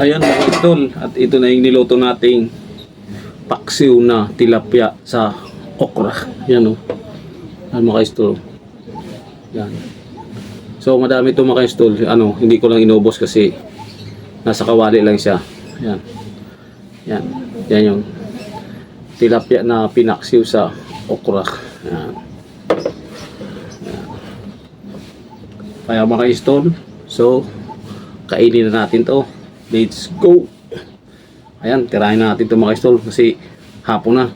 Ayan mga idol, at ito na yung niluto nating paksiw na tilapia sa okra. Yan o. Yan mga idol. Yan. So madami ito mga idol. Hindi ko lang inubos kasi nasa kawali lang siya. Yan. Yan. Yan yung tilapia na pinaksiw sa okra. Yan. Yan. Kaya mga idol, so kainin na natin to. Let's go! Ayan, tirahin na natin ito mga idol kasi hapon na.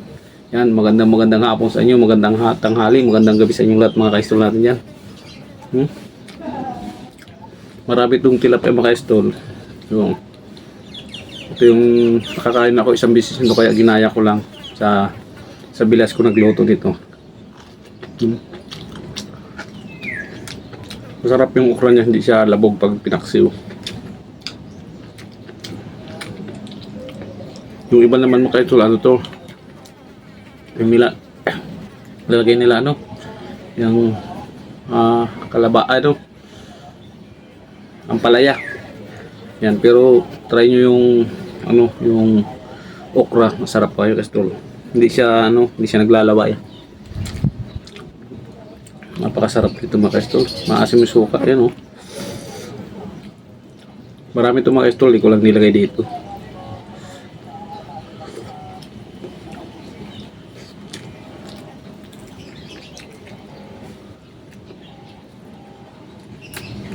Yan, magandang hapon sa inyo, magandang tanghali, magandang gabi sa inyong lahat mga idol natin yan. Marami itong tilapia mga idol. So, ito yung nakakain ako isang beses nito kaya ginaya ko lang sa bilas ko nagluto dito. Masarap yung okra niya, hindi siya labog pag pinaksiw. Yung iba naman mga idol, to? Yung lalagay nila yung kalaba, ang palaya. Yan, pero try nyo yung okra, masarap kayo idol. Hindi siya naglalaway. Napakasarap dito mga idol. Maasim yung suka, yan Marami ito mga idol, hindi ko lang nilagay dito.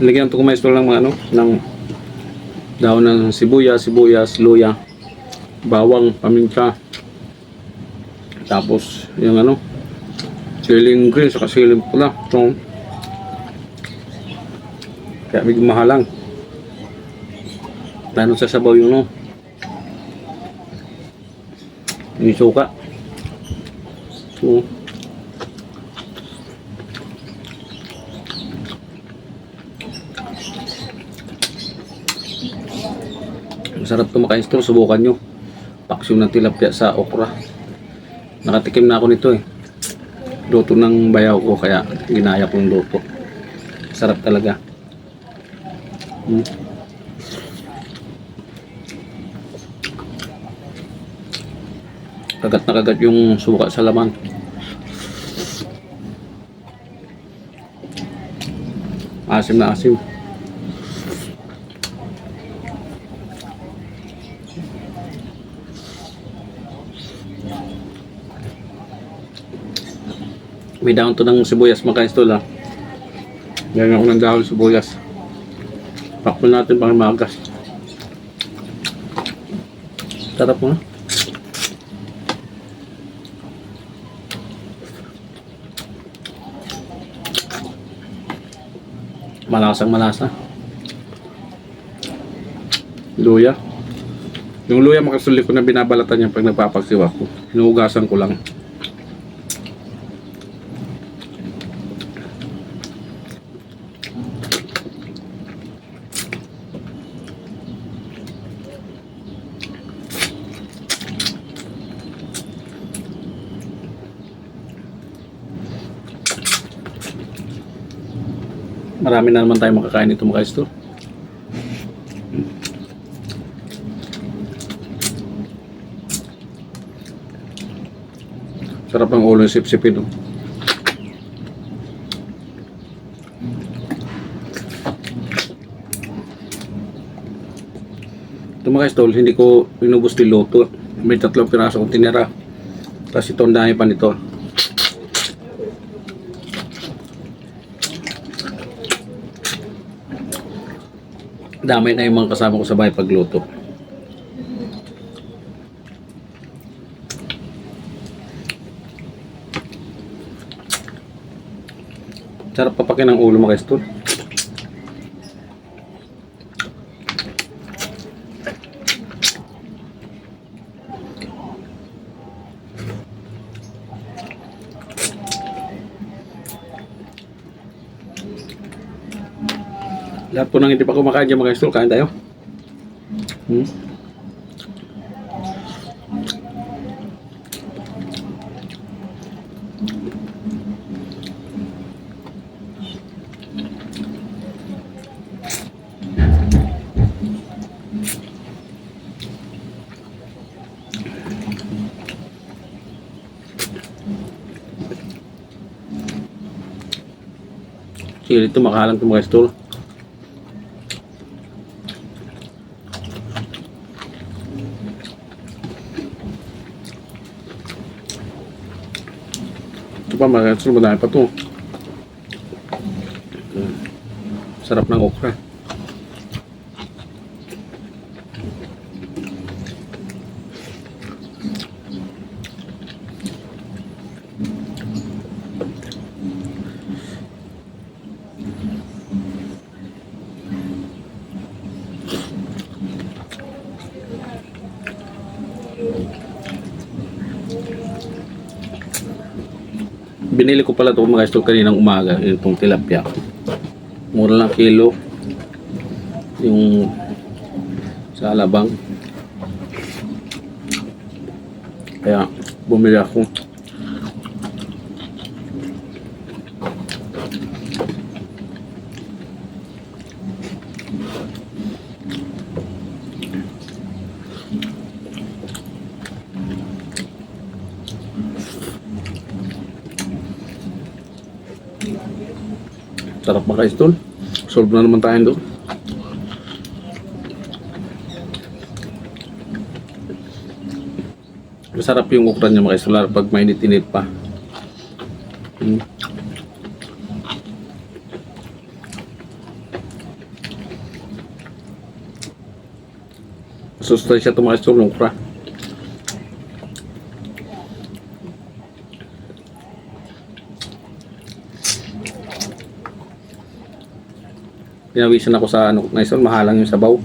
Lagyan ito kumaistol ng mga ng daon ng sibuyas, luya, bawang, paminta. Tapos yung siling green saka siling pula. So, kaya medyo mahalang. Dahil sa sabaw yung yung suka. So, masarap ito mga idol, subukan nyo. Paksiw ng tilapia sa okra. Nakatikim na ako nito Luto ng bayaw ko kaya ginaya ko yung luto. Sarap talaga. Kagat na kagat yung suka sa laman. Asim na asim. May dahon to ng sibuyas mga idol Ganyan ako ng dahon sibuyas. Pakpul natin pang magas. Sarap mo Malasang malasa. Luya. Yung luya makasuli ko na binabalatan niya pag nagpapaksiw ako. Hinuhugasan ko lang. Marami na naman tayo makakain nito mga idol. Sarap ang ulo yung sip-sipin Ito mga idol, hindi ko inubos niluto. May 3 piraso kong tinira. Tapos ito ang dami pa nito. Damay na yung mga kasama ko sa bahay pagluto. Sarap papakin ng ulo mga ka-idol. Lahat po nang hindi pa kumakain dyan mga ka-idol, kain tayo. Sige, ito makahalang ito mga ka-idol. Ito pa mga ka-idol, madami pa ito. Sarap ng okra. Binili ko pala ito mga ka-idol kaninang umaga, itong tilapia. Mura lang kilo yung sa Alabang, kaya bumili ako. Sarap mga ka-idol. Solve na naman tayo doon. Masarap yung okra niya mga ka-idol pag mainit-init pa. Sustansya ito mga ka-idol ng okra. Pinawisan ako sa ano, ngayon mahalang yung sabaw.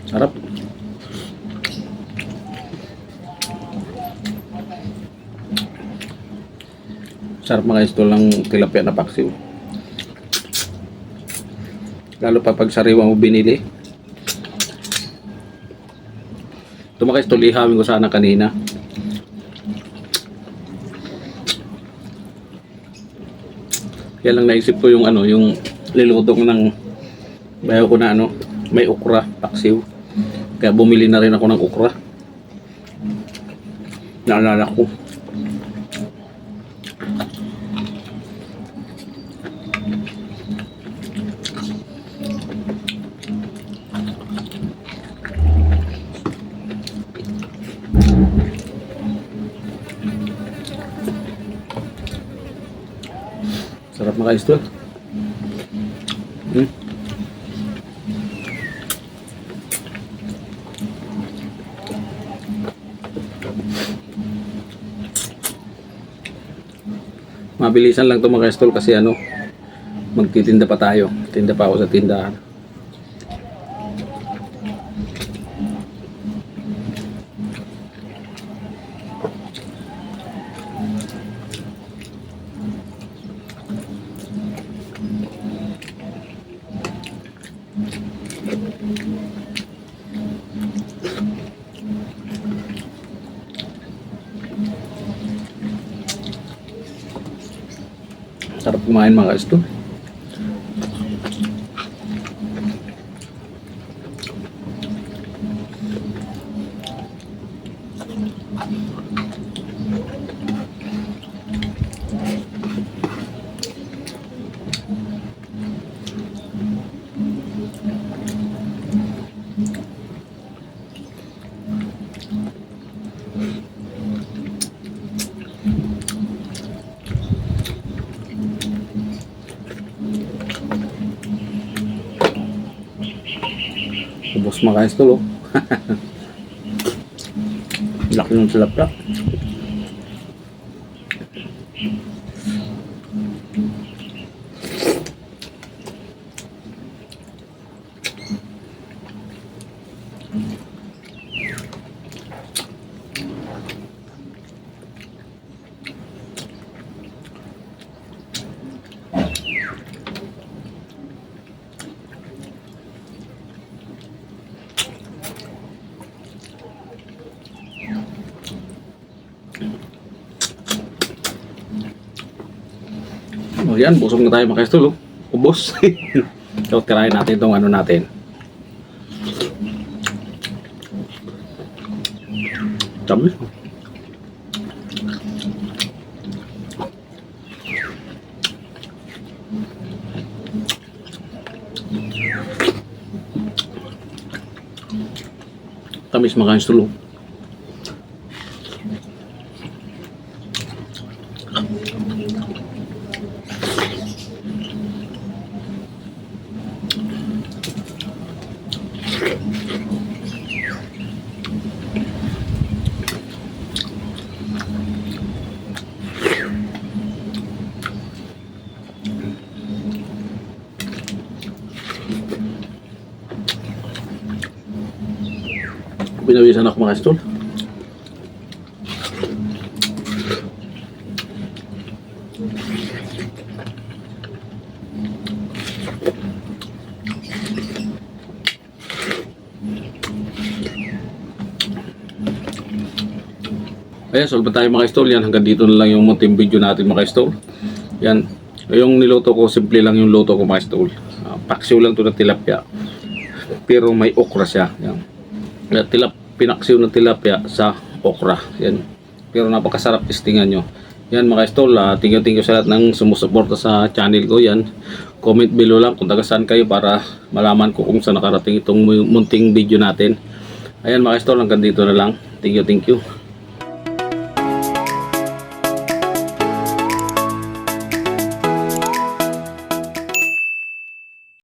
Sarap. Sarap mga ka-idol ng tilapia na paksiw. Lalo pa pag sariwa mo binili. Ito mga ka-idol, ihawin ko sana kanina. Kaya lang naisip ko yung ano, yung liluto ko ng bayaw ko na ano, may okra, paksiw. Kaya bumili na rin ako ng okra. Naalala ko. Sarap mga ka-idol. Mabilisan lang ito mga ka-idol kasi ano, magtitinda pa tayo. Tinda pa ako sa tindahan. Sarap kumain mga ka-idol. Ubos mga ka-idol, oh. Laki ng tilapia. O yan, busog na tayo mga ka-idol, oh. Ubos. So, tirahin natin itong ano natin. Tabi. Tamis mga ka-idol, oh. Pinawisan ako mga ka-idol. Ayan, solve tayo mga ka-idol. Yan, hanggang dito na lang yung munting video natin mga ka-idol. Yan, yung niluto ko, simple lang yung luto ko mga ka-idol. Paksiw lang to ng tilapia, pero may okra siya. Yan. Pinaksiw ng tilapia sa okra. Yan. Pero napakasarap testingan nyo. Yan mga ka-idol, thank you sa lahat ng sumusuporta sa channel ko. Yan, comment below lang kung taga saan kayo para malaman ko kung saan nakarating itong munting video natin. Ayan mga ka-idol, hanggang dito na lang. Thank you.